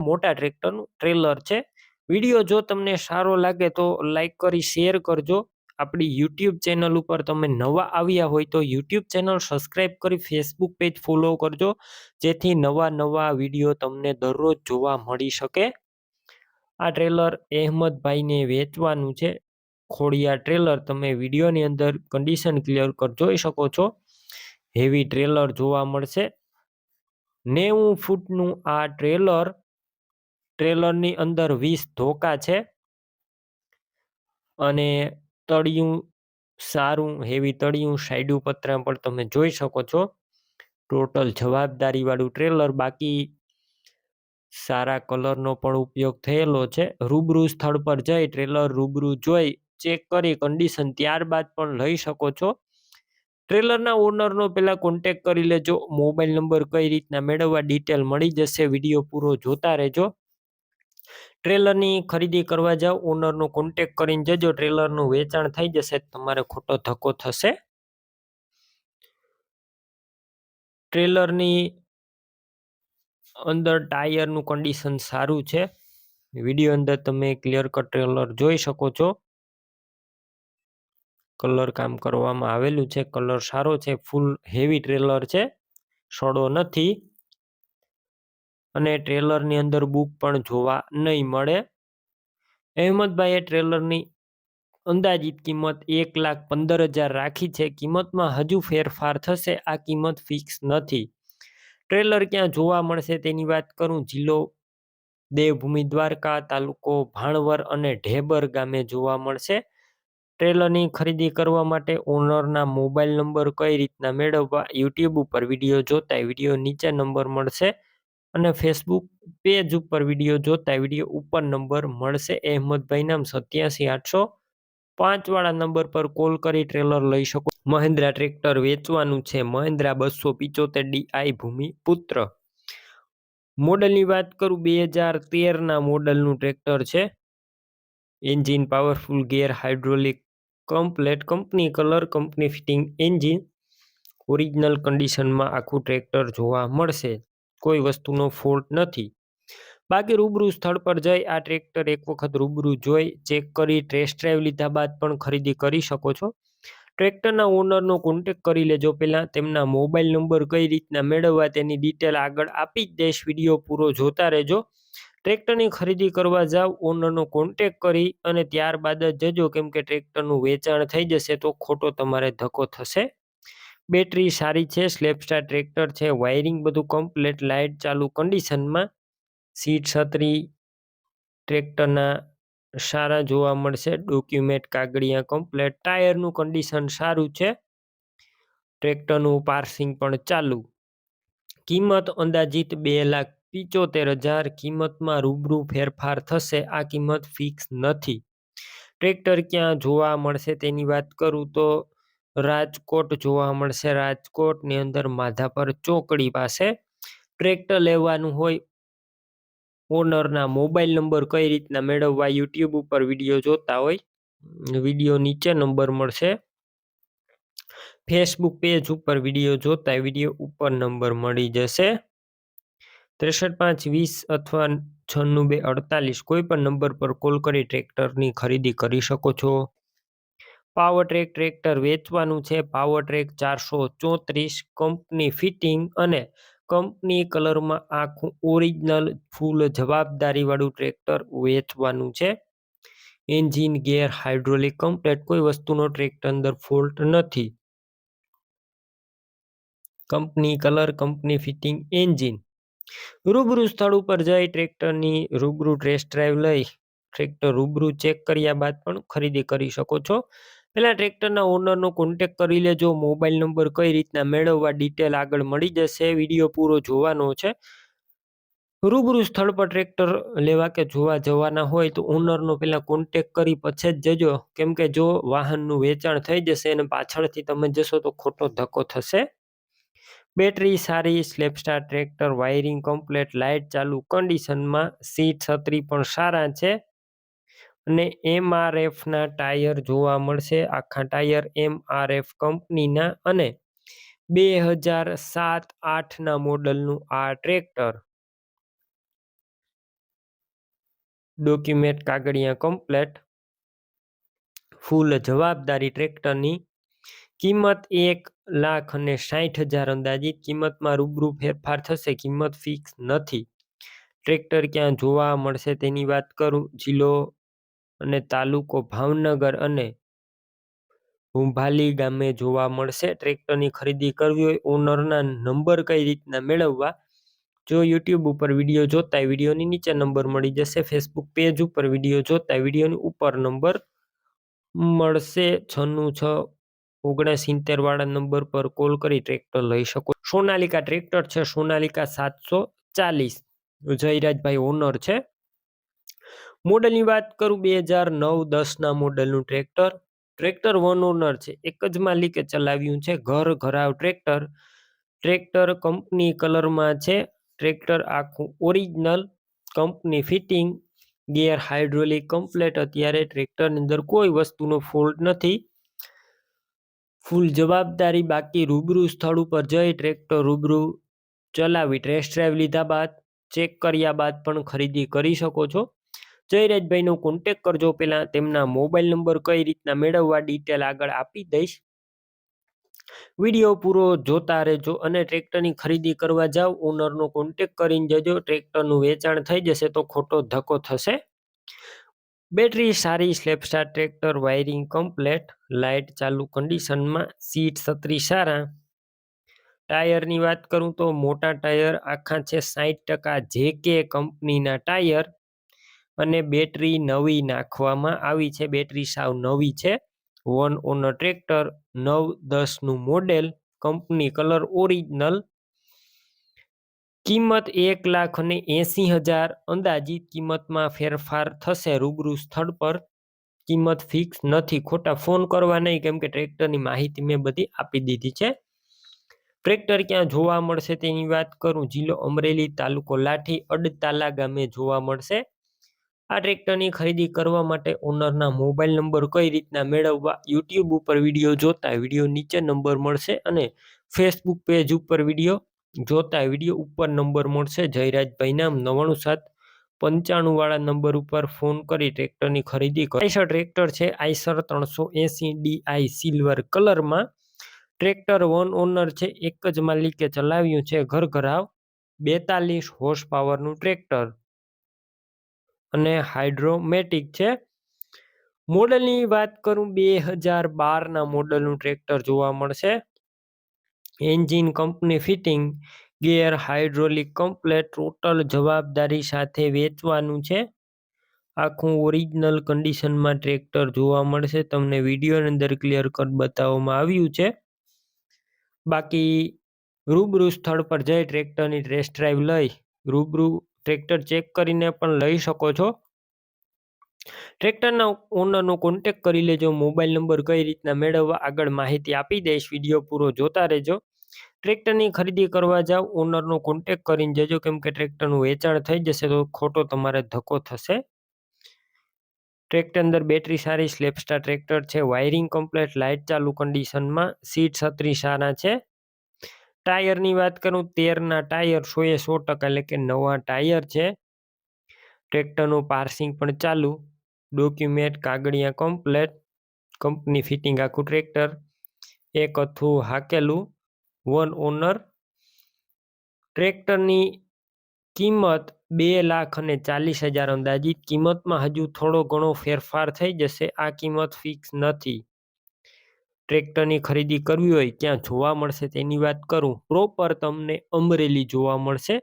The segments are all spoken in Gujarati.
મોટા ટ્રેક્ટરનું ટ્રેલર છે. વિડીયો જો તમને સારો લાગે તો લાઈક કરી શેર કરજો. આપણી યુટ્યુબ ચેનલ ઉપર તમે નવા આવ્યા હોય તો યુટ્યુબ ચેનલ સબસ્ક્રાઈબ કરી ફેસબુક પેજ ફોલો કરજો, જેથી નવા વિડીયો તમને દરરોજ જોવા મળી શકે. આ ટ્રેલર અહેમદભાઈને વેચવાનું છે. ખોડિયા ટ્રેલર તમે વિડીયોની અંદર કન્ડિશન ક્લિયર કર જોઈ શકો છો. હેવી ટ્રેલર જોવા મળશે. 90 ફૂટનું આ ટ્રેલરની અંદર 20 ધોકા છે અને તળિયું સારું હેવી તળિયું સાઈડ પતરા પણ તમે જોઈ શકો છો. ટોટલ જવાબદારી વાળું ટ્રેલર, બાકી સારા કલરનો પણ ઉપયોગ થયેલો છે. રૂબરૂ સ્થળ પર જઈ ટ્રેલર રૂબરૂ જોઈ ચેક કરી કન્ડિશન ત્યારબાદ પણ લઈ શકો છો. ટ્રેલરના ઓનરનો પહેલા કોન્ટેક કરી લેજો. મોબાઈલ નંબર કઈ રીતના મેળવવા ડિટેલ મળી જશે. વિડીયો પૂરો જોતા રહેજો. ટ્રેલરની ખરીદી કરવા જાઓ, ઓનરનો કોન્ટેક કરીને જજો. ટ્રેલરનું વેચાણ થઈ જશે, તમારે ખોટો ધક્કો થશે. ટ્રેલરની અંદર ટાયરનું કન્ડિશન સારું છે. વિડીયો અંદર તમે ક્લિયર કટ ટ્રેલર જોઈ શકો છો. કલર કામ કરવામાં આવેલું છે. કલર સારો છે. ફૂલ હેવી ટ્રેલર છે, સડો નથી. અને ટ્રેલરની અંદર બુક પણ જોવા નહીં મળે. અહેમદભાઈએ ટ્રેલરની અંદાજિત કિંમત 1,15,000 રાખી છે. કિંમતમાં હજુ ફેરફાર થશે. આ કિંમત ફિક્સ નથી. ટ્રેલર ક્યાં જોવા મળશે તેની વાત કરું. જિલ્લો દેવભૂમિ દ્વારકા, તાલુકો ભાણવર અને ઢેબર ગામે જોવા મળશે. ટ્રેલરની ખરીદી કરવા માટે ઓનરના મોબાઈલ નંબર કઈ રીતના મેળવવા, યુટ્યુબ ઉપર વિડીયો જોતા વિડીયો નીચે નંબર મળશે અને ફેસબુક પેજ ઉપર વિડીયો જોતા વિડીયો ઉપર નંબર મળશે. અહેમદભાઈ નામ 87,805 વાળા નંબર પર કોલ કરી ટ્રેલર લઈ શકો. મહિન્દ્રા ટ્રેક્ટર વેચવાનું છે. મહિન્દ્રા 275 DI ભૂમિપુત્ર. મોડલની વાત કરું, 2013ના મોડલનું ટ્રેક્ટર છે. Engine powerful, gear hydraulic complete, company colour, company fitting engine, original કન્ડિશનમાં આખું ટ્રેક્ટર જોવા મળશે. કોઈ વસ્તુનો ફોલ્ટ નથી. બાકી રૂબરૂ સ્થળ પર જઈ આ ટ્રેક્ટર એક વખત રૂબરૂ જોઈ ચેક કરી ટેસ્ટ ડ્રાઈવ લીધા બાદ પણ ખરીદી કરી શકો છો. ટ્રેક્ટરના ઓનરનો કોન્ટેક કરી લેજો. પહેલાં તેમના મોબાઈલ નંબર કઈ રીતના મેળવવા તેની ડિટેલ આગળ આપી જ દઈશ. વિડીયો પૂરો જોતા રહેજો. ટ્રેક્ટરની ખરીદી કરવા જાવ, ઓનરનો કોન્ટેક કરી અને ત્યારબાદ જ જજો, કેમ કે ટ્રેક્ટરનું વેચાણ થઈ જશે તો ખોટો તમારે ધક્કો થશે. બેટરી સારી છે. સ્લેપસ્ટાર ટ્રેક્ટર છે. વાયરિંગ બધું કમ્પ્લેટ, લાઇટ ચાલુ કન્ડિશનમાં. સીટ છત્રી ટ્રેક્ટરના સારા જોવા મળશે. ડોક્યુમેન્ટ કાગળિયા કમ્પ્લેટ. ટાયરનું કન્ડિશન સારું છે. ટ્રેક્ટરનું પાર્સિંગ પણ ચાલુ. કિંમત અંદાજિત 2,75,000. કિંમતમાં રૂબરૂ ફેરફાર થશે. આ કિંમત ફિક્સ નથી. ટ્રેક્ટર ક્યાં જોવા મળશે તેની વાત કરું તો રાજકોટ જોવા મળશે. રાજકોટની અંદર માધાપર ચોકડી પાસે. ટ્રેક્ટર લેવાનું હોય, ઓનરના મોબાઈલ નંબર કઈ રીતના મેળવવા, યુટ્યુબ ઉપર વિડીયો જોતા હોય, વિડીયો નીચે નંબર મળશે. ફેસબુક પેજ ઉપર વિડીયો જોતા વિડીયો ઉપર નંબર મળી જશે. 63,520 અથવા 96,248 કોઈ પણ નંબર પર કોલ કરી ટ્રેક્ટરની ખરીદી કરી શકો છો. પાવર ટ્રેક ટ્રેક્ટર વેચવાનું છે. પાવર ટ્રેક 434, કંપની ફિટિંગ અને કંપની કલરમાં આખું ઓરિજિનલ ફૂલ જવાબદારી વાળું ટ્રેક્ટર વેચવાનું છે. એન્જિન ગેર હાઇડ્રોલિક કમ્પ્લેટ, કોઈ વસ્તુનો ટ્રેક્ટર અંદર ફોલ્ટ નથી. Company colour, company fitting engine. રૂબરૂ સ્થળ ઉપર જઈ ટ્રેક્ટરની રૂબરૂ ટેસ્ટ ડ્રાઈવ લઈ ટ્રેક્ટર રૂબરૂ ચેક કર્યા બાદ પણ ખરીદી કરી શકો છો. પહેલા ટ્રેક્ટરના ઓનરનો કોન્ટેક કરી લેજો. મોબાઈલ નંબર કઈ રીતના મેળવવા ડિટેલ આગળ મળી જશે. વિડીયો પૂરો જોવાનો છે. રૂબરૂ સ્થળ પર ટ્રેક્ટર લેવા કે જોવા જવાના હોય તો ઓનરનો પહેલા કોન્ટેક કરી પછી જ જજો, કેમ કે જો વાહનનું વેચાણ થઈ જશે અને પાછળથી તમે જશો તો ખોટો ધક્કો થશે. બેટરી સારી, સ્લેપસ્ટાર ટ્રેક્ટર, વાયરિંગ કમ્પ્લેટ, લાઇટ ચાલુ કન્ડિશનમાં. સીટ છત્રી પણ સારા છે અને MRFના ટાયર જોવા મળશે. આખા ટાયર MRF કંપનીના અને 2007-8ના મોડલનું આ ટ્રેક્ટર. ડોક્યુમેન્ટ કાગળિયા કમ્પ્લેટ, ફૂલ જવાબદારી. ટ્રેક્ટરની કિંમત 1,60,000 અંદાજિત. કિંમતમાં રૂબરૂ ફેરફાર થશે, કિંમત ફિક્સ નથી. ટ્રેક્ટર ક્યાં જોવા મળશે તેની વાત કરું. જિલ્લો અને તાલુકો ભાવનગર અને હુંભાલી ગામે જોવા મળશે. ટ્રેક્ટરની ખરીદી કરવી હોય, ઓનરના નંબર કઈ રીતના મેળવવા. જો યુટ્યુબ ઉપર વિડીયો જોતા વિડીયોની નીચે નંબર મળી જશે. ફેસબુક પેજ ઉપર વિડીયો જોતા વિડીયોની ઉપર નંબર મળશે. 9669 વાળા નંબર પર કોલ કરી ટ્રેક્ટર લઈ શકો. સોનાલિકા ટ્રેક્ટર છે, સોનાલિકા 740. જયરાજભાઈ ઓનર છે. મોડલની વાત કરું 2009-10 મોડલનું ટ્રેક્ટર. ટ્રેક્ટર વન ઓનર છે, એક જ માલિકે ચલાવ્યું છે. ઘર ઘરાવ ટ્રેક્ટર. ટ્રેક્ટર કંપની કલરમાં છે. ટ્રેક્ટર આખું original company fitting. Gear hydraulic complete. અત્યારે ટ્રેક્ટરની અંદર કોઈ વસ્તુનો ફોલ્ટ નથી. ફૂલ જવાબદારી. બાકી રૂબરૂ સ્થળ ઉપર જઈ ટ્રેક્ટર રૂબરૂ ચલાવી ટેસ્ટ ડ્રાઈવ લીધા બાદ ચેક કર્યા બાદ પણ ખરીદી કરી શકો છો. જયરાજભાઈનો કોન્ટેક કરજો. પહેલા તેમના મોબાઈલ નંબર કઈ રીતના મેળવવા ડિટેલ આગળ આપી દઈશ. વિડીયો પૂરો જોતા રહેજો અને ટ્રેક્ટરની ખરીદી કરવા જાવ ઓનરનો કોન્ટેક કરીને જજો. ટ્રેક્ટરનું વેચાણ થઈ જશે તો ખોટો ધક્કો થશે. બેટરી સારી, સ્લેપસ્ટાર ટ્રેક્ટર, વાયરિંગ કમ્પ્લેટ, લાઇટ ચાલુ કન્ડિશનમાં, સીટ છત્રી સારા. ટાયરની વાત કરું તો મોટા ટાયર આખા છે 60%, JK કંપનીના ટાયર અને બેટરી નવી નાખવામાં આવી છે. બેટરી સાવ નવી છે. One honour tractor, 9-10 model, company colour original. કિંમત 1,80,000 અંદાજિત. કિંમતમાં ફેરફાર થશે રૂબરૂ સ્થળ પર. કિંમત ફિક્સ નથી. ખોટા ફોન કરવા નહીં, કેમ કે ટ્રેક્ટરની માહિતી મેં બધી આપી દીધી છે. ટ્રેક્ટર ક્યાં જોવા મળશે તેની વાત કરું. જિલ્લો અમરેલી, તાલુકો લાઠી, અડતાલા ગામે જોવા મળશે. આ ટ્રેક્ટરની ખરીદી કરવા માટે ઓનરના મોબાઈલ નંબર કઈ રીતના મેળવવા. યુટ્યુબ ઉપર વિડીયો જોતા વિડીયો નીચે નંબર મળશે અને ફેસબુક પેજ ઉપર વિડીયો જોતા વિડીયો ઉપર નંબર મળશે. જયરાજભાઈ નામ 9795 વાળા નંબર ઉપર ફોન કરી ટ્રેક્ટરની ખરીદી કરો. આઈસર ટ્રેક્ટર છે, આઈસર 380 DI સિલ્વર કલરમાં. ટ્રેક્ટર વન ઓનર છે, એક જ માલિકે ચલાવ્યું છે. ઘર ઘરાવ 42 હોર્સ પાવરનું ટ્રેક્ટર અને હાઇડ્રોમેટિક છે. મોડલની વાત કરું 2012 મોડલનું ટ્રેક્ટર જોવા મળશે. Engine company fitting, gear hydraulic complete. Total જવાબદારી સાથે વેચવાનું છે. આખું ઓરિજિનલ કન્ડિશનમાં ટ્રેક્ટર જોવા મળશે. તમને વિડીયોની અંદર ક્લિયર કટ બતાવવામાં આવ્યું છે. બાકી રૂબરૂ સ્થળ પર જઈ ટ્રેક્ટરની ટેસ્ટ ડ્રાઈવ લઈ રૂબરૂ ટ્રેક્ટર ચેક કરીને પણ લઈ શકો છો. ટ્રેક્ટરના ઓનરનો કોન્ટેક કરી લેજો. મોબાઈલ નંબર કઈ રીતના મેળવવા આગળ માહિતી આપી દઈશ. વિડીયો પૂરો જોતા રહેજો. ટ્રેક્ટરની ખરીદી કરવા જાવ ઓનરનો કોન્ટેક કરીને જજો, કેમ કે ટ્રેક્ટરનું વેચાણ થઈ જશે તો ખોટો તમારે ધક્કો થશે. ટ્રેક્ટર અંદર બેટરી સારી, સ્લેપસ્ટાર ટ્રેક્ટર છે. વાયરિંગ કમ્પ્લેટ, લાઇટ ચાલુ કન્ડિશનમાં, સીટ છત્રી સારા છે. ટાયરની વાત કરું 13 ટાયર 100% એટલે કે નવા ટાયર છે. ટ્રેક્ટરનું પાર્સિંગ પણ ચાલુ. ડોક્યુમેન્ટ કાગળિયા કમ્પ્લેટ, કંપની ફિટિંગ આખું ટ્રેક્ટર. એક અથું હાકેલું, વન ઓનર. ટ્રેક્ટરની કિંમત 2,40,000 અંદાજિત. કિંમતમાં હજુ થોડો ઘણો ફેરફાર થઈ જશે. આ કિંમત ફિક્સ નથી. ટ્રેક્ટરની ખરીદી કરવી હોય ક્યાં જોવા મળશે તેની વાત કરું. પ્રોપર તમને અમરેલી જોવા મળશે.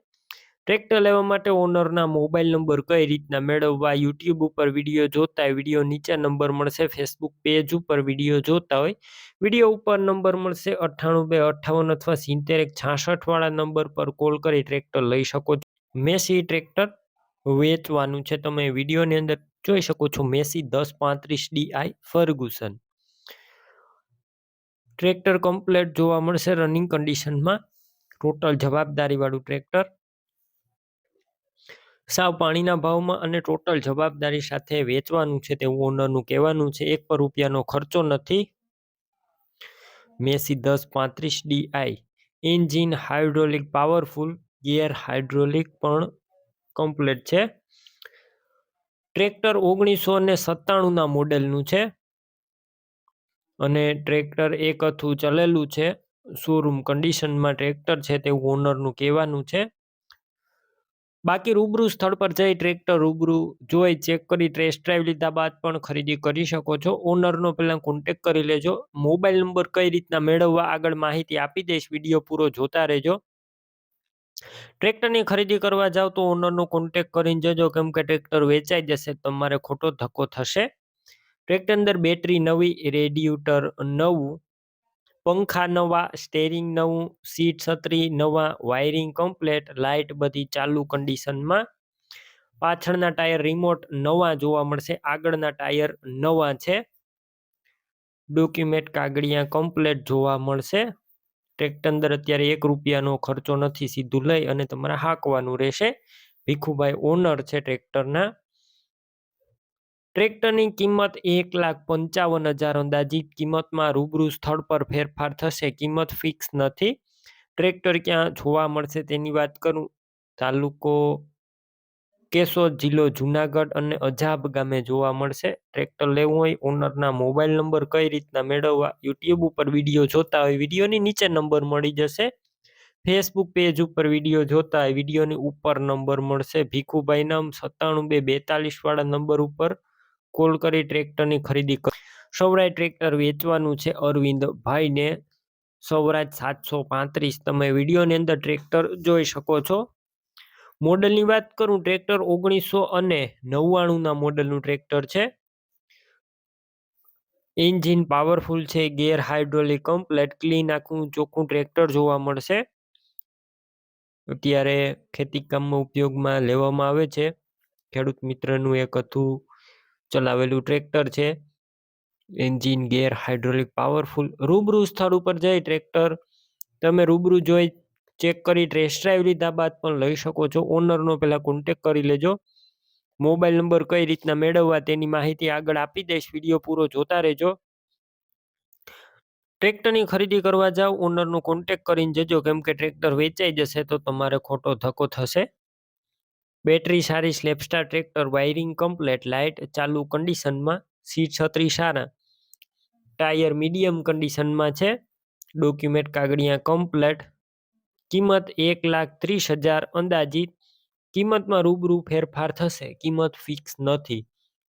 ટ્રેક્ટર લેવા માટે ઓનરના મોબાઈલ નંબર કઈ રીતના મેળવવા. યુટ્યુબ ઉપર વિડીયો જોતા વિડીયો નીચે નંબર મળશે. ફેસબુક પેજ ઉપર વિડીયો જોતા હોય વિડીયો ઉપર નંબર મળશે. 98 258 અથવા 70 166 વાળા નંબર પર કોલ કરી ટ્રેક્ટર લઈ શકો છો. મેસી ટ્રેક્ટર વેચવાનું છે. તમે વિડીયોની અંદર જોઈ શકો છો. Massey 1035 DI Ferguson. Tractor complete જોવા મળશે રનિંગ કન્ડિશનમાં. ટોટલ જવાબદારી વાળું ટ્રેક્ટર. સાવ પાણીના ભાવમાં અને ટોટલ જવાબદારી સાથે વેચવાનું છે તેવું ઓનરનું કહેવાનું છે. 1 રૂપિયાનો ખર્ચો નથી. Massey 1035 DI. Engine hydraulic powerful, gear hydraulic પણ કમ્પ્લેટ છે. ટ્રેક્ટર 1997ના મોડેલનું છે અને ટ્રેક્ટર એક હતું ચલેલું છે. શોરૂમ કન્ડિશનમાં ટ્રેક્ટર છે તેવું ઓનરનું કહેવાનું છે. બાકી રૂબરૂ સ્થળ પર જઈ ટ્રેક્ટર રૂબરૂ જોઈ ચેક કરી ટેસ્ટ ડ્રાઈવ લીધા બાદ પણ ખરીદી કરી શકો છો. ઓનરનો પહેલા કોન્ટેક્ટ કરી લેજો. મોબાઈલ નંબર કઈ રીતના મેળવવા આગળ માહિતી આપી દઈશ, વિડીયો પૂરો જોતા રહેજો. ટ્રેક્ટરની ખરીદી કરવા જાવ તો ઓનરનો કોન્ટેક્ટ કરીને જજો, કેમ કે ટ્રેક્ટર વેચાઈ જશે તમારે ખોટો ધક્કો થશે. ટ્રેક્ટર અંદર બેટરી નવી, રેડિએટર નવું, પંખા નવા, સ્ટેરિંગ નવું, સીટ છત્રી નવા, વાયરિંગ કમ્પ્લેટ, લાઇટ બધી ચાલુ કન્ડિશનમાં. પાછળના ટાયર રિમોટ નવા જોવા મળશે, આગળના ટાયર નવા છે. ડોક્યુમેન્ટ કાગળિયા કમ્પ્લેટ જોવા મળશે. ટ્રેક્ટર અંદર અત્યારે 1 રૂપિયાનો ખર્ચો નથી, સીધું લઈ અને તમારે હાંકવાનું રહેશે. ભીખુભાઈ ઓનર છે ટ્રેક્ટરના. ટ્રેક્ટરની કિંમત 1,55,000 અંદાજિત કિંમતમાં. રૂબરૂ સ્થળ પર ફેરફાર થશે, કિંમત ફિક્સ નથી. ટ્રેક્ટર ક્યાં જોવા મળશે તેની વાત કરું, તાલુકો કેશોદ, જિલ્લો જુનાગઢ અને અજાબ ગામે જોવા મળશે. ટ્રેક્ટર લેવું હોય, ઓનરના મોબાઈલ નંબર કઈ રીતના મેળવવા, યુટ્યુબ ઉપર વિડીયો જોતા હોય વિડીયોની નીચે નંબર મળી જશે. ફેસબુક પેજ ઉપર વિડીયો જોતા હોય વિડીયોની ઉપર નંબર મળશે. ભીખુભાઈ નામ 97 242 વાળા નંબર ઉપર કોલ કરી ટ્રેક્ટરની ખરીદી કરો. સ્વરાજ ટ્રેક્ટર વેચવાનું છે અરવિંદભાઈને. સ્વરાજ 735 તમે વિડીયોની અંદર ટ્રેક્ટર જોઈ શકો છો. મોડલની વાત કરું, ટ્રેક્ટર 1999ના મોડલનું ટ્રેક્ટર છે. એન્જિન પાવરફુલ છે, ગેર હાઇડ્રોલિક કમ્પ્લેટ, ક્લીન આખું ચોખ્ખું ટ્રેક્ટર જોવા મળશે. અત્યારે ખેતીકામમાં ઉપયોગમાં લેવામાં આવે છે. ખેડૂત મિત્રનું એક હતું ચલાવેલું ટ્રેક્ટર છે. Engine, gear hydraulic powerful. રૂબરૂ સ્થળ ઉપર જઈ ટ્રેક્ટર તમે રૂબરૂ જોઈ ચેક કરી ટેસ્ટ ડ્રાઈવ લીધા બાદ પણ લઈ શકો છો. ઓનરનો પહેલા કોન્ટેક્ટ કરી લેજો. મોબાઈલ નંબર કઈ રીતના મેળવવા તેની માહિતી આગળ આપી દઈશ, વિડીયો પૂરો જોતા રહેજો. ટ્રેક્ટરની ખરીદી કરવા જાવ, ઓનરનો કોન્ટેક્ટ કરીને જજો, કેમ કે ટ્રેક્ટર વેચાઈ જશે તો તમારે ખોટો ધક્કો થશે. બેટરી સારી, સ્લેપસ્ટાર ટ્રેક્ટર, વાયરિંગ કમ્પ્લેટ, લાઇટ ચાલુ કન્ડિશનમાં, સીટ છત્રી સારા, ટાયર મીડિયમ કન્ડિશનમાં છે. ડોક્યુમેન્ટ કાગળિયા કમ્પ્લેટ. કિંમત 1,30,000 અંદાજિત. કિંમતમાં રૂબરૂ ફેરફાર થશે, કિંમત ફિક્સ નથી.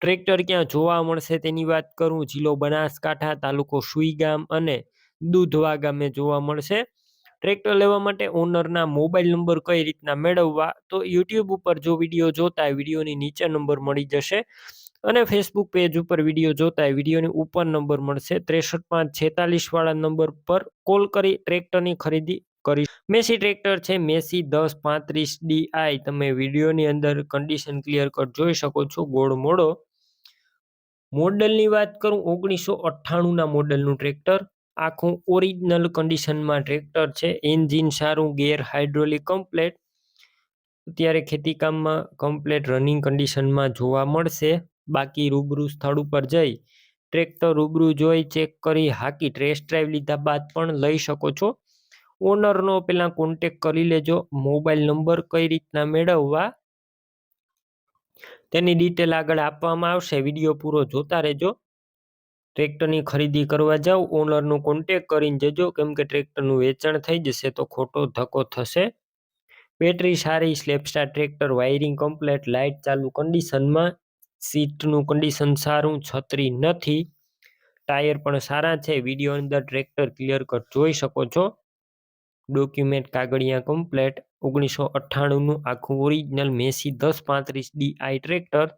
ટ્રેક્ટર ક્યાં જોવા મળશે તેની વાત કરું, જિલ્લો બનાસકાંઠા, તાલુકો સુઈગામ અને દૂધવા ગામે જોવા મળશે. ટ્રેક્ટર લેવા માટે ઓનરના મોબાઈલ નંબર કઈ રીતના મેળવવા, તો યુટ્યુબ ઉપર જો વિડીયો જોતા હોય વિડીયોની નીચે નંબર મળી જશે અને ફેસબુક પેજ ઉપર વિડીયો જોતા હોય વિડીયોની ઉપર નંબર મળશે. 63 5 46 વાળા નંબર પર કોલ કરી ટ્રેક્ટરની ખરીદી કરી. મેસી ટ્રેક્ટર છે, મેસી 1035 DI. તમે વિડીયોની અંદર કન્ડિશન ક્લિયર કટ જોઈ શકો છો. ગોળ મોડો. મોડલની વાત કરું, 1998ના મોડલનું ટ્રેક્ટર. આખું ઓરિજિનલ કન્ડિશનમાં ટ્રેક્ટર છે. એન્જિન સારું, ગેર હાઇડ્રોલિક કમ્પ્લેટ. અત્યારે ખેતીકામમાં કમ્પ્લેટ રનિંગ કન્ડિશનમાં જોવા મળશે. બાકી રૂબરૂ સ્થળ ઉપર જઈ ટ્રેક્ટર રૂબરૂ જોઈ ચેક કરી હાકી ટેસ્ટ ડ્રાઈવ લીધા બાદ પણ લઈ શકો છો. ઓનરનો પહેલા કોન્ટેક્ટ કરી લેજો. મોબાઈલ નંબર કઈ રીતના મેળવવા તેની ડિટેલ આગળ આપવામાં આવશે, વિડીયો પૂરો જોતા રહેજો. ટ્રેક્ટરની ખરીદી કરવા જાવ, ઓનરનો કોન્ટેક્ટ કરીને જજો, કેમ કે ટ્રેક્ટરનું વેચાણ થઈ જશે તો ખોટો ધક્કો થશે. બેટરી સારી, સ્લેપસ્ટાર ટ્રેક્ટર, વાયરિંગ કમ્પ્લેટ, લાઇટ ચાલુ કન્ડિશનમાં, સીટનું કન્ડિશન સારું, છત્રી નથી, ટાયર પણ સારા છે. વિડીયો અંદર ટ્રેક્ટર ક્લિયર કટ જોઈ શકો છો. ડોક્યુમેન્ટ કાગળિયા કમ્પ્લેટ. 1998નું આખું ઓરિજિનલ મેસી 1035 DI ટ્રેક્ટર.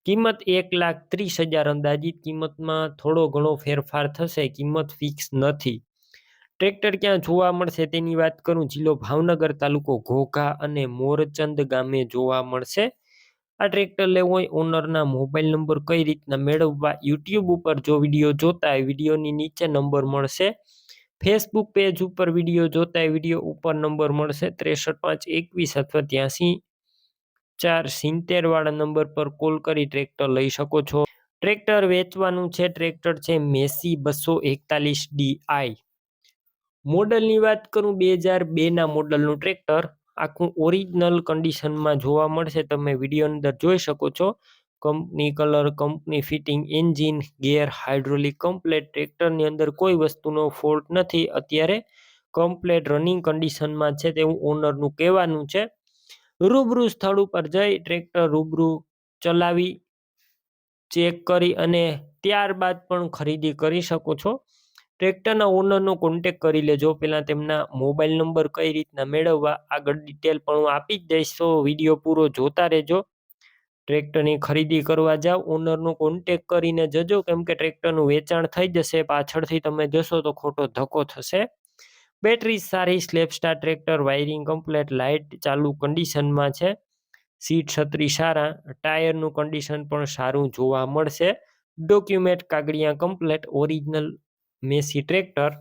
કિંમત 1,30,000 અંદાજિત. કિંમતમાં થોડો ઘણો ફેરફાર થશે, કિંમત ફિક્સ નથી. ટ્રેક્ટર ક્યાં જોવા મળશે તેની વાત કરું, જિલ્લો ભાવનગર, તાલુકો ઘોઘા અને મોરચંદ ગામે જોવા મળશે. આ ટ્રેક્ટર લેવું હોય, ઓનરના મોબાઈલ નંબર કઈ રીતના મેળવવા, યુટ્યુબ ઉપર જો વિડીયો જોતા હોય વિડીયોની નીચે નંબર મળશે. ફેસબુક પેજ ઉપર વિડીયો જોતા હોય વિડીયો ઉપર નંબર મળશે. 63 5 21 અથવા 83 4 70 વાળા નંબર પર કોલ કરી ટ્રેક્ટર લઈ શકો છો. ટ્રેક્ટર વેચવાનું છે. ટ્રેક્ટર છે મેસી 241 DI. મોડલની વાત કરું, 2002ના મોડલનું ટ્રેક્ટર. આખું ઓરિજિનલ કન્ડિશનમાં જોવા મળશે, તમે વિડીયો અંદર જોઈ શકો છો. Company colour, company fitting, engine, gear, hydraulic complete. ટ્રેક્ટરની અંદર કોઈ વસ્તુનો ફોલ્ટ નથી, અત્યારે કમ્પ્લેટ રનિંગ કન્ડિશનમાં છે તેવું ઓનરનું કહેવાનું છે. રૂબરૂ સ્થળ ઉપર જઈ ટ્રેક્ટર રૂબરૂ ચલાવી ચેક કરી અને ત્યારબાદ પણ ખરીદી કરી શકો છો. ટ્રેક્ટરના ઓનરનો કોન્ટેક કરી લેજો. પહેલાં તેમના મોબાઈલ નંબર કઈ રીતના મેળવવા આગળ ડિટેલ પણ હું આપી જ દઈશ, તો વિડીયો પૂરો જોતા રહેજો. ટ્રેક્ટરની ખરીદી કરવા જાઓ, ઓનરનો કોન્ટેક કરીને જજો, કેમ કે ટ્રેક્ટરનું વેચાણ થઈ જશે, પાછળથી તમે જશો તો ખોટો ધક્કો થશે. બેટરી સારી, slap star tractor, wiring complete, light ચાલુ કન્ડિશનમાં છે, સીટ છત્રી સારા, ટાયરનું કન્ડિશન પણ સારું જોવા મળશે. ડોક્યુમેન્ટ કાગળિયા કમ્પ્લેટ, ઓરિજિનલ મેસી ટ્રેક્ટર.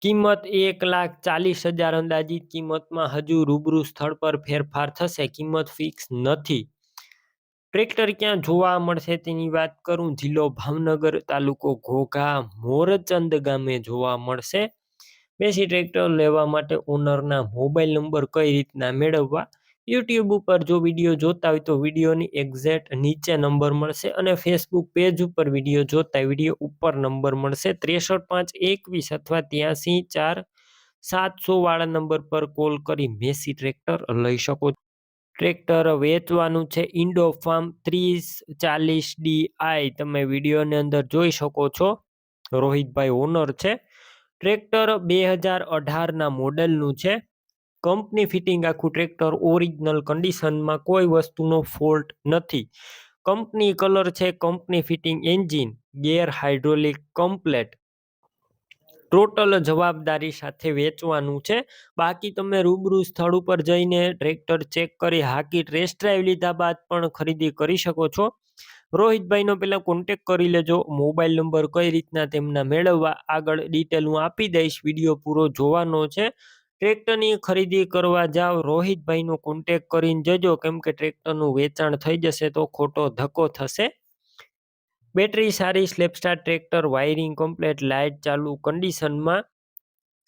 કિંમત 1,40,000 અંદાજિત કિંમતમાં હજુ રૂબરૂ સ્થળ પર ફેરફાર થશે, કિંમત ફિક્સ નથી. ટ્રેક્ટર ક્યાં જોવા મળશે તેની વાત કરું, જિલ્લો ભાવનગર, તાલુકો ઘોઘા, મોરચંદ ગામે જોવા મળશે. મેસી ટ્રેક્ટર લેવા માટે ઓનરના મોબાઈલ નંબર કઈ રીતના મેળવવા, યુટ્યુબ ઉપર જો વિડીયો જોતા હોય તો વિડીયોની એક્ઝેક્ટ નીચે નંબર મળશે, અને ફેસબુક પેજ ઉપર વિડીયો જોતા વિડીયો ઉપર નંબર મળશે. 63,521 અથવા 83,4,700 વાળા નંબર પર કોલ કરી મેસી ટ્રેક્ટર લઈ શકો. ટ્રેક્ટર વેચવાનું છે ઇન્ડો ફાર્મ 3040DI, તમે વિડીયોની અંદર જોઈ શકો છો. રોહિતભાઈ ઓનર છે. ટ્રેક્ટર 2018ના મોડેલનું છે. કંપની ફિટિંગ આખું ટ્રેક્ટર ઓરિજિનલ કન્ડિશનમાં, કોઈ વસ્તુનો ફોલ્ટ નથી. કંપની કલર છે, company fitting engine, gear, hydraulic complete. Total જવાબદારી સાથે વેચવાનું છે. બાકી તમે રૂબરૂ સ્થળ ઉપર જઈને ટ્રેક્ટર ચેક કરી હાકી ટેસ્ટ ડ્રાઈવ લીધા બાદ પણ ખરીદી કરી શકો છો. રોહિતભાઈનો પહેલાં કોન્ટેક કરી લેજો. મોબાઈલ નંબર કઈ રીતના તેમના મેળવવા આગળ ડિટેલ હું આપી દઈશ, વિડીયો પૂરો જોવાનો છે. ટ્રેક્ટરની ખરીદી કરવા જાઓ, રોહિતભાઈનો કોન્ટેક કરીને જજો, કેમ કે ટ્રેક્ટરનું વેચાણ થઈ જશે તો ખોટો ધક્કો થશે. બેટરી સારી, slap star tractor, wiring complete, light ચાલુ કન્ડિશનમાં,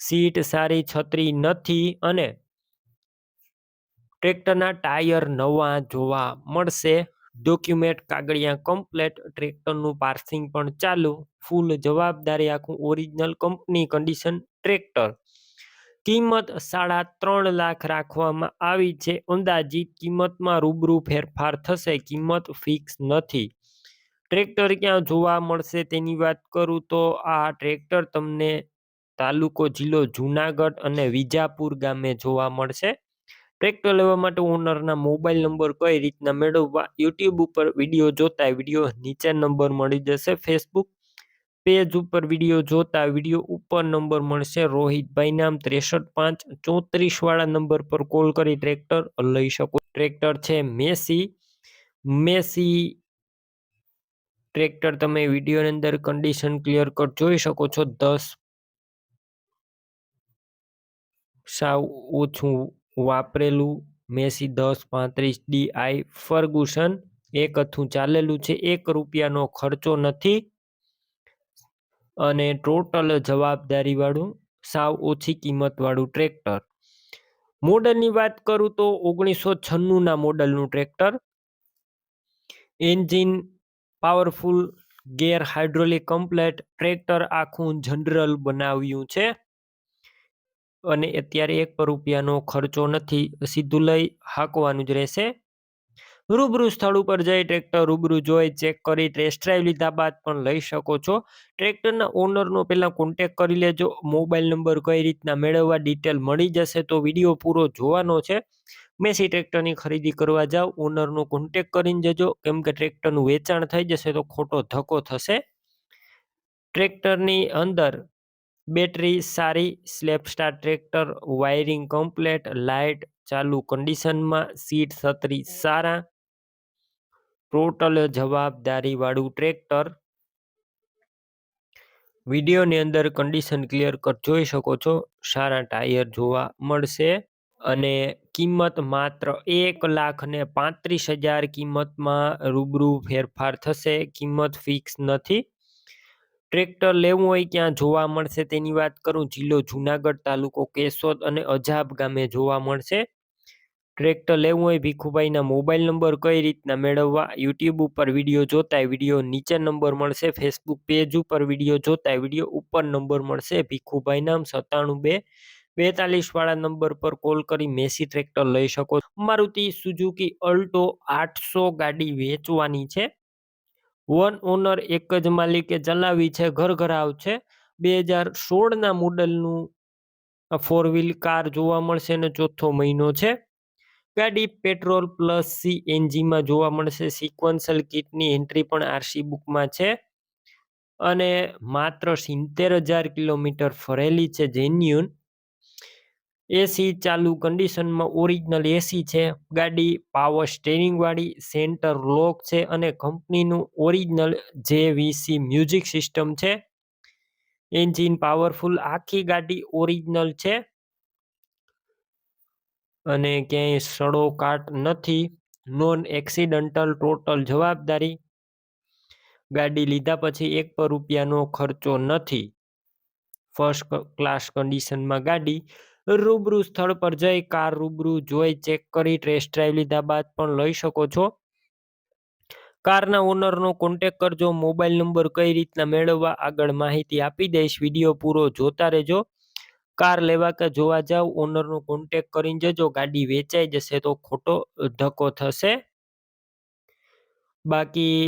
સીટ સારી, છત્રી નથી, અને ટ્રેક્ટરના ટાયર નવા જોવા મળશે. ડોક્યુમેન્ટ કાગળિયા કમ્પ્લેટ, ટ્રેક્ટરનું પાર્સિંગ પણ ચાલુ, ફૂલ જવાબદારી, આખું ઓરિજિનલ કંપની કન્ડિશન ટ્રેક્ટર. કિંમત 3.5 લાખ રાખવામાં આવી છે. અંદાજિત કિંમતમાં રૂબરૂ ફેરફાર થશે, કિંમત ફિક્સ નથી. ટ્રેક્ટર ક્યાં જોવા મળશે તેની વાત કરું તો આ ટ્રેક્ટર તમને તાલુકો જિલ્લો જુનાગઢ અને વિજાપુર ગામે જોવા મળશે. ટ્રેક્ટર લેવા માટે ઓનરના મોબાઈલ નંબર કઈ રીતના મેળવવા, યુટ્યુબ ઉપર વિડીયો જોતા વિડીયો નીચે નંબર મળી જશે, ફેસબુક પેજ ઉપર વિડીયો જોતા વિડીયો ઉપર નંબર મળશે. રોહિતભાઈ નામ 63,534 વાળા નંબર પર કોલ કરી ટ્રેક્ટર લઈ શકો. ટ્રેક્ટર છે મેસી ટ્રેક્ટર, તમે વિડીયોની અંદર કન્ડિશન ક્લિયર કટ જોઈ શકો છો. 10 સાવ ઓછું વાપરેલું મેસી 1035DI ફર્ગુસન, 1 અથું ચાલેલું છે, 1 રૂપિયાનો ખર્ચો નથી, અને ટોટલ જવાબદારી વાળું સાવ ઓછી કિંમત વાળું ટ્રેક્ટર. મોડલની વાત કરું તો 1996ના મોડલનું ટ્રેક્ટર. Engine powerful, gear hydraulic complete. Tractor આખું જનરલ બનાવ્યું છે, અને અત્યારે 1 રૂપિયાનો ખર્ચો નથી, સીધું લઈ હાંકવાનું જ રહેશે. રૂબરૂ સ્થળ ઉપર જઈ ટ્રેક્ટર રૂબરૂ જોઈ ચેક કરી ટેસ્ટ ડ્રાઈવ લીધા બાદ પણ લઈ શકો છો. ટ્રેક્ટરના ઓનરનો પહેલાં કોન્ટેક કરી લેજો. મોબાઈલ નંબર કઈ રીતના મેળવવા ડિટેલ મળી જશે, તો વિડીયો પૂરો જોવાનો છે. મેસી ટ્રેક્ટરની ખરીદી કરવા જાઓ, ઓનરનો કોન્ટેક કરીને જજો, કેમ કે ટ્રેક્ટરનું વેચાણ થઈ જશે તો ખોટો ધક્કો થશે. ટ્રેક્ટરની અંદર બેટરી સારી, slap star tractor, wiring complete, light ચાલુ કન્ડિશનમાં, સીટ છત્રી સારા, ટોટલ જવાબદારી વાળું ટ્રેક્ટર. વિડીયોની અંદર કન્ડિશન ક્લિયર કટ જોઈ શકો છો, સારા ટાયર જોવા મળશે. અને કિંમત માત્ર 1,35,000 કિંમતમાં રૂબરૂ ફેરફાર થશે, કિંમત ફિક્સ નથી. ટ્રેક્ટર લેવું હોય ક્યાં જોવા મળશે તેની વાત કરું, જિલ્લો જુનાગઢ, તાલુકો કેશોદ અને અજાબ ગામે જોવા મળશે. ટ્રેક્ટર લેવું હોય ભીખુભાઈના મોબાઈલ નંબર કઈ રીતના મેળવવા? યુટ્યુબ ઉપર વિડીયો જોતા વિડીયો નીચે નંબર મળશે. ફેસબુક પેજ ઉપર વિડીયો જોતા વિડીયો ઉપર નંબર મળશે. ભીખુભાઈ નામ 9742 વાળા નંબર પર કોલ કરી મેસી ટ્રેક્ટર લઈ શકો. મારુતિ સુઝુકી અલ્ટો 800 ગાડી વેચવાની છે. વન ઓનર એક જ માલિકે ચલાવી છે. ઘર ઘરાવ છે. 2016ના મોડલનું 4 વ્હીલ કાર જોવા મળશે અને ચોથો મહિનો છે. ગાડી પેટ્રોલ પ્લસ CNGમાં જોવા મળશે. સિક્વન્શલ કિટની એન્ટ્રી પણ RC બુકમાં છે અને માત્ર 70,000 કિલોમીટર ફરેલી છે. જેન્યુન એસી ચાલુ કન્ડિશનમાં ઓરિજિનલ એસી છે. ગાડી પાવર સ્ટેરિંગ વાળી, સેન્ટર લોક છે અને કંપનીનું ઓરિજિનલ JVC મ્યુઝિક સિસ્ટમ છે. એન્જિન પાવરફુલ, આખી ગાડી ઓરિજિનલ છે અને ક્યાંય સડો કાટ નથી. નોન એક્સિડન્ટલ, ટોટલ જવાબદારી. ગાડી લીધા પછી 1 પણ રૂપિયાનો ખર્ચો નથી. ફર્સ્ટ ક્લાસ કન્ડિશનમાં ગાડી. રૂબરૂ સ્થળ પર જઈ કાર રૂબરૂ જોઈ ચેક કરી ટેસ્ટ ડ્રાઈવ લીધા બાદ પણ લઈ શકો છો. કારના ઓનરનો કોન્ટેક કરજો. મોબાઈલ નંબર કઈ રીતના મેળવવા આગળ માહિતી આપી દઈશ. વિડીયો પૂરો જોતા રહેજો. કાર લેવા કે જોવા જાવ, ઓનરનો કોન્ટેક કરીને જજો. ગાડી વેચાઈ જશે તો ખોટો ધક્કો થશે. બાકી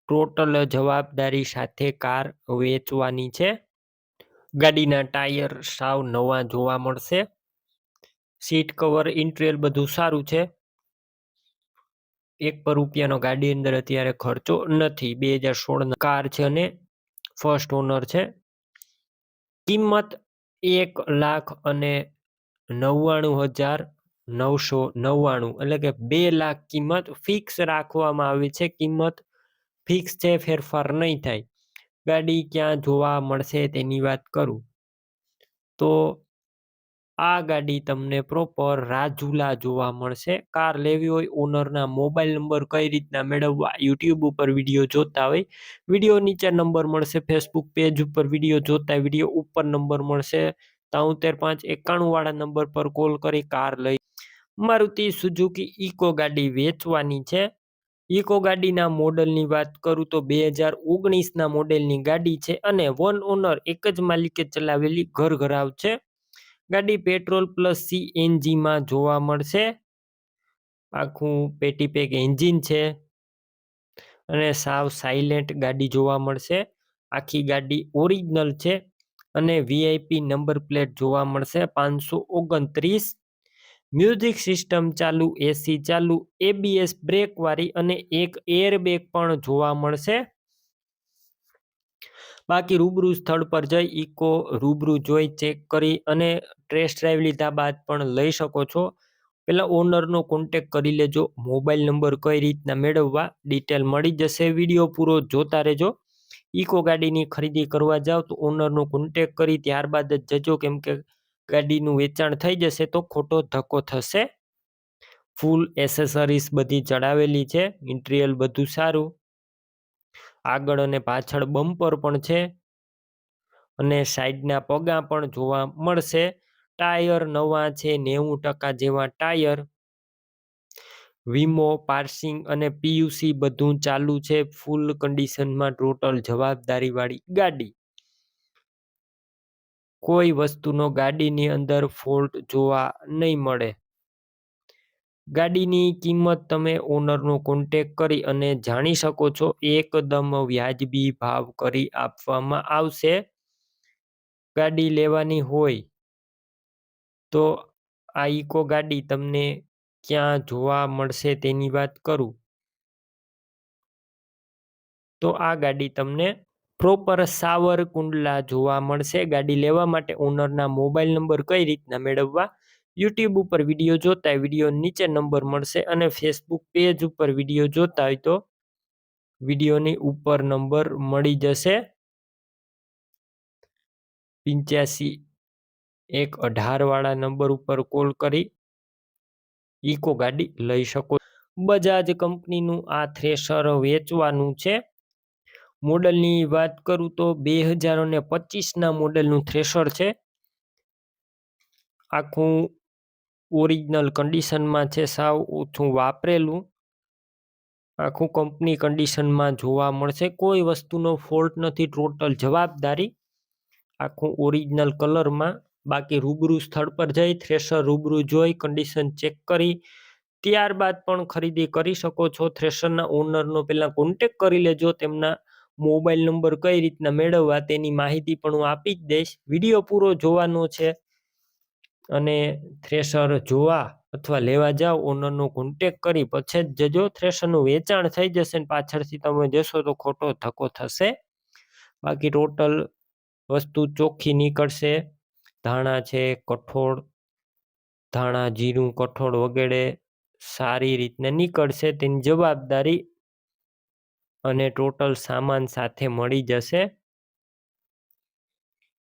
ટોટલ જવાબદારી સાથે કાર વેચવાની છે. ગાડીના ટાયર સાવ નવા જોવા મળશે. સીટ કવર, ઇન્ટિરિયર બધું સારું છે. 1 પણ રૂપિયાનો ગાડી અંદર અત્યારે ખર્ચો નથી. 2016 કાર છે અને ફર્સ્ટ ઓનર છે. કિંમત 1,99,999 એટલે કે 2 લાખ કિંમત ફિક્સ રાખવામાં આવી છે. કિંમત ફિક્સ છે, ફેરફાર નહીં થાય. ગાડી ક્યાં જોવા મળશે તેની વાત કરું તો આ ગાડી તમને પ્રોપર રાજુલા જોવા મળશે. કાર લેવી હોય, ઓનરના મોબાઈલ નંબર કઈ રીતના મેળવવા? યુટ્યુબ ઉપર વિડીયો જોતા હોય, વિડીયો નીચે નંબર મળશે. ફેસબુક પેજ ઉપર વિડીયો જોતા વિડીયો ઉપર નંબર મળશે. 73,591 વાળા નંબર પર કોલ કરી કાર લઈ. મારુતિ સુઝુકી ઇકો ગાડી વેચવાની છે. ઇકો ગાડીના મોડલની વાત કરું તો 2019ના મોડેલની ગાડી છે અને વન ઓનર એક જ માલિકે ચલાવેલી ઘર ઘરાવ છે. ગાડી પેટ્રોલ પ્લસ CNGમાં જોવા મળશે. આખું પેટી પેક એન્જિન છે અને સાવ સાયલેન્ટ ગાડી જોવા મળશે. આખી ગાડી ઓરિજિનલ છે અને VIP નંબર પ્લેટ જોવા મળશે. 529. મ્યુઝિક સિસ્ટમ ચાલુ, એસી ચાલુ, ABS બ્રેક વાળી અને એક એરબેગ પણ જોવા મળશે. બાકી રૂબરૂ સ્થળ પર જઈ ઇકો રૂબરૂ જોઈ ચેક કરી અને ટેસ્ટ ડ્રાઈવ લીધા બાદ પણ લઈ શકો છો. પેલા ઓનરનો કોન્ટેક કરી લેજો. મોબાઈલ નંબર કઈ રીતના મેળવવા ડિટેલ મળી જશે. વિડીયો પૂરો જોતા રહેજો. ઇકો ગાડીની ખરીદી કરવા જાવ તો ઓનરનો કોન્ટેક કરી ત્યારબાદ જ જજો, કેમ કે ગાડીનું વેચાણ થઈ જશે તો ખોટો ધક્કો થશે. ફૂલ એસેસરીઝ બધી ચડાવેલી છે. ઇન્ટિરિયર બધું સારું. આગળ અને પાછળ બમ્પર પણ છે અને સાઈડના પગા પણ જોવા મળશે. ટાયર નવા છે, 90% જેવા ટાયર. વીમો, પાર્સિંગ અને PUC બધું ચાલુ છે. ફૂલ કન્ડિશનમાં ટોટલ જવાબદારી વાળી ગાડી. કોઈ વસ્તુનો ગાડીની અંદર ફોલ્ટ જોવા નહીં મળે. ગાડીની કિંમત તમે ઓનરનો કોન્ટેક કરી અને જાણી શકો છો. એકદમ વ્યાજબી ભાવ કરી આપવામાં આવશે. ગાડી લેવાની હોય તો આ ઇકો ગાડી તમને ક્યાં જોવા મળશે તેની વાત કરું તો આ ગાડી તમને પ્રોપર સાવરકુંડલા જોવા મળશે. ગાડી લેવા માટે ઓનરના મોબાઈલ નંબર કઈ રીતના મેળવવા? યુટ્યુબ ઉપર વિડીયો જોતા હોય, વિડીયો નીચે નંબર મળશે અને ફેસબુક પેજ ઉપર વિડીયો જોતા હોય તો વિડીયોની ઉપર નંબર મળી જશે. 85,118 વાળા નંબર ઉપર કોલ કરી ઇકો ગાડી લઈ શકો. બજાજ કંપનીનું આ થ્રેશર વેચવાનું છે. મોડલની વાત કરું તો 2025ના મોડલનું થ્રેશર છે. આખું ઓરિજિનલ કન્ડિશનમાં છે, સાવ ઓછું વાપરેલું, આખું કંપની કન્ડિશનમાં જોવા મળશે, કોઈ વસ્તુનો ફોલ્ટ નથી, ટોટલ જવાબદારી આખું ઓરિજિનલ કલરમાં. બાકી રૂબરૂ સ્થળ પર જઈ થ્રેશર રૂબરૂ જોઈ કન્ડિશન ચેક કરી ત્યારબાદ પણ ખરીદી કરી શકો છો. થ્રેશરના ઓનરનો પહેલા કોન્ટેક કરી લેજો, તેમના મોબાઈલ નંબર કઈ રીતના મેળવવા તેની માહિતી પણ હું આપી જ દઈશ. વિડીયો પૂરો જોવાનો છે અને થ્રેશર જોવા અથવા લેવા જાઓ ઓનરનો કોન્ટેક કરી પછી જ જજો. થ્રેશરનું વેચાણ થઈ જશે ને પાછળથી તમે જશો તો ખોટો ધક્કો થશે. બાકી ટોટલ વસ્તુ ચોખ્ખી નીકળશે. ધાણા છે, કઠોળ, ધાણા, જીરું, કઠોળ વગેરે સારી રીતને નીકળશે, તેની જવાબદારી અને ટોટલ સામાન સાથે મળી જશે.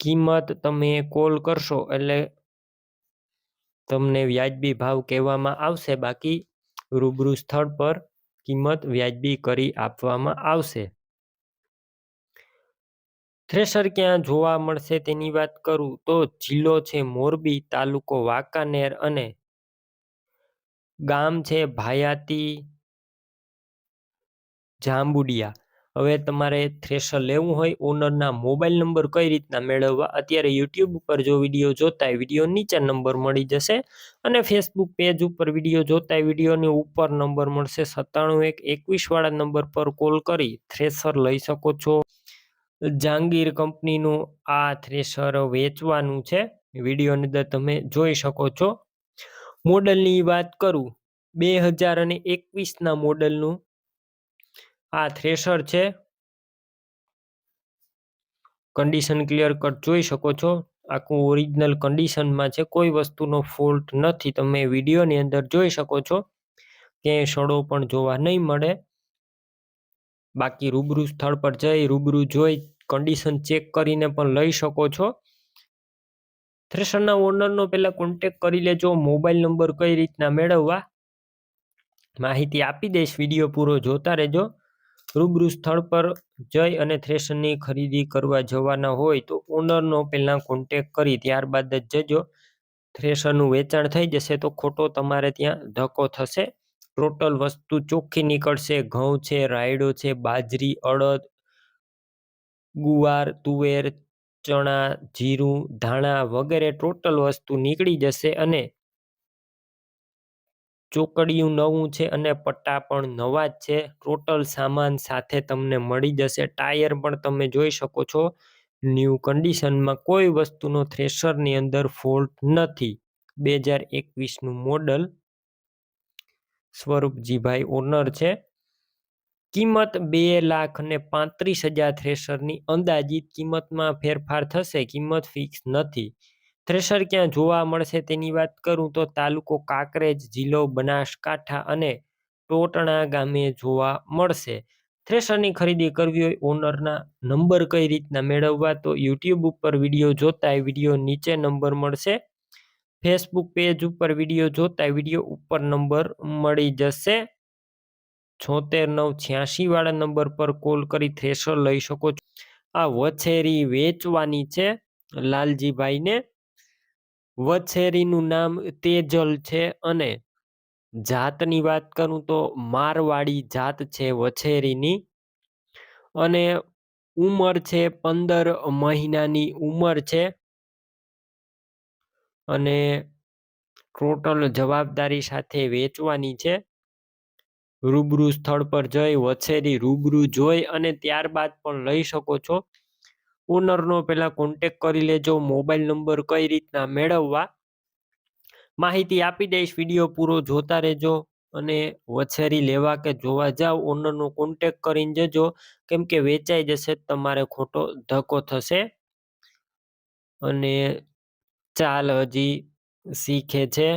કિંમત તમે કોલ કરશો એટલે તમને વ્યાજબી ભાવ કહેવામાં આવશે. બાકી રૂબરૂ સ્થળ પર કિંમત વ્યાજબી કરી આપવામાં આવશે. થ્રેશર ક્યાં જોવા મળશે તેની વાત કરું તો જિલ્લો છે મોરબી, તાલુકો વાંકાનેર અને ગામ છે ભાયાતી જાંબુડિયા. હવે તમારે થ્રેશર લેવું હોય, ઓનરના મોબાઈલ નંબર કઈ રીતના મેળવવા, અત્યારે યુટ્યુબ ઉપર જો વિડીયો જોતા હોય વિડીયો નીચે નંબર મળી જશે અને ફેસબુક પેજ ઉપર વિડીયો જોતા હોય વિડીયોની ઉપર નંબર મળશે. 97 1 21 વાળા નંબર પર કોલ કરી થ્રેશર લઈ શકો છો. જાંગીર કંપનીનું આ થ્રેશર વેચવાનું છે, વિડીયોની અંદર તમે જોઈ શકો છો. મોડલની વાત કરું 2021ના મોડલનું આ થ્રેશર છે. કન્ડિશન ક્લિયર કટ જોઈ શકો છો, આખું ઓરિજિનલ કન્ડિશનમાં છે, કોઈ વસ્તુનો ફોલ્ટ નથી. તમે વિડીયોની અંદર જોઈ શકો છો, ક્યાંય સડો પણ જોવા નહીં મળે. બાકી રૂબરૂ સ્થળ પર જઈ રૂબરૂ જોઈ કન્ડિશન ચેક કરીને પણ લઈ શકો છો. થ્રેશરના ઓનરનો પહેલા કોન્ટેક કરી લેજો. મોબાઈલ નંબર કઈ રીતના મેળવવા માહિતી આપી દઈશ, વિડીયો પૂરો જોતા રહેજો. રૂબરૂ સ્થળ પર જઈ અને થ્રેશરની ખરીદી કરવા જવાના હોય તો ઓનરનો પહેલા કોન્ટેક કરી ત્યારબાદ જ જજો. થ્રેશરનું વેચાણ થઈ જશે તો ખોટો તમારે ત્યાં ધક્કો થશે. ટોટલ વસ્તુ ચોખ્ખી નીકળશે. ઘઉં છે, રાયડો છે, બાજરી, અડદ, ગુવાર, તુવેર, ચણા, જીરું, ધાણા વગેરે ટોટલ વસ્તુ નીકળી જશે અને ચોકડિયું નવું છે અને પટ્ટા પણ નવા જ છે. ટોટલ સામાન સાથે તમને મળી જશે. ટાયર પણ તમે જોઈ શકો છો ન્યૂ કન્ડિશનમાં, કોઈ વસ્તુનો થ્રેશરની અંદર ફોલ્ટ નથી. 2021નું મોડલ. સ્વરૂપજીભાઈ ઓનર છે. કિંમત 2,35,000 થ્રેશરની અંદાજિત કિંમતમાં ફેરફાર થશે, કિંમત ફિક્સ નથી. થ્રેશર ક્યાં જોવા મળશે તેની વાત કરું તો તાલુકો કાંકરેજ, જિલ્લો બનાસકાંઠા અને ટોટણા ગામે જોવા મળશે. થ્રેશરની ખરીદી કરવી હોય, ઓનરના નંબર કઈ રીતના મેળવવા તો યુટ્યુબ ઉપર વિડીયો જોતા વિડીયો નીચે નંબર મળશે. ફેસબુક પેજ ઉપર વિડીયો જોતા વિડીયો ઉપર નંબર મળી જશે. 76 9 86 વાળા નંબર પર કોલ કરી થ્રેશર લઈ શકો છો. આ વછેરી વેચવાની છે લાલજીભાઈને. વછેરીનું નામ તેજલ છે અને જાતની વાત કરું તો મારવાડી જાત છે વછેરીની અને ઉંમર છે 15 મહિનાની ઉંમર છે અને ટોટલ જવાબદારી સાથે વેચવાની છે. રૂબરૂ સ્થળ પર જઈ વછેરી રૂબરૂ જોઈ અને ત્યારબાદ પણ લઈ શકો છો. ઓનરનો પહેલા કોન્ટેક કરી લેજો. મોબાઈલ નંબર કઈ રીતના મેળવવા માહિતી આપી દઈશ, વિડીયો પૂરો જોતા રહેજો. અને વછેરી લેવા કે જોવા જાવ ઓનરનો કોન્ટેક કરીને જજો, કેમ કે વેચાઈ જશે તમારે ખોટો ધક્કો થશે. અને ચાલ હજી શીખે છે.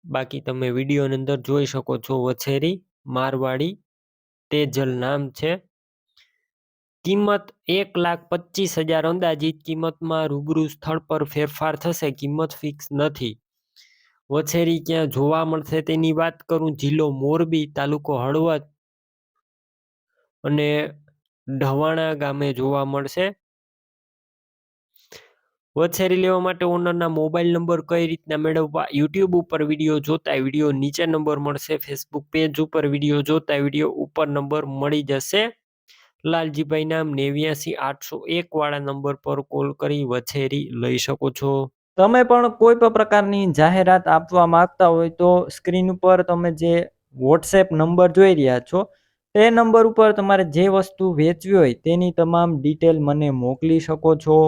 બાકી તમે વિડીયોની અંદર જોઈ શકો છો વછેરી મારવાડી તેજલ નામ છે. કિંમત 1,25,000 અંદાજિત કિંમતમાં રૂબરૂ સ્થળ પર ફેરફાર થશે, કિંમત ફિક્સ નથી. વછેરી ક્યાં જોવા મળશે તેની વાત કરું, જિલ્લો મોરબી, તાલુકો હળવદ અને ઢવાણા ગામે જોવા મળશે. વછેરી લેવા માટે ઓનરના મોબાઈલ નંબર કઈ રીતના મેળવવા? યુટ્યુબ ઉપર વિડીયો જોતા વિડીયો નીચે નંબર મળશે. ફેસબુક પેજ ઉપર વિડીયો જોતા વિડીયો ઉપર નંબર મળી જશે. લાલજીભાઈ નામ 89 801 વાળા નંબર પર કોલ કરી વછેરી લઈ શકો છો. તમે પણ કોઈ પણ પ્રકારની જાહેરાત આપવા માંગતા હોય તો સ્ક્રીન ઉપર તમે જે વોટ્સએપ નંબર જોઈ રહ્યા છો તે નંબર ઉપર તમારે જે વસ્તુ વેચવી હોય તેની તમામ ડિટેલ મને મોકલી શકો છો.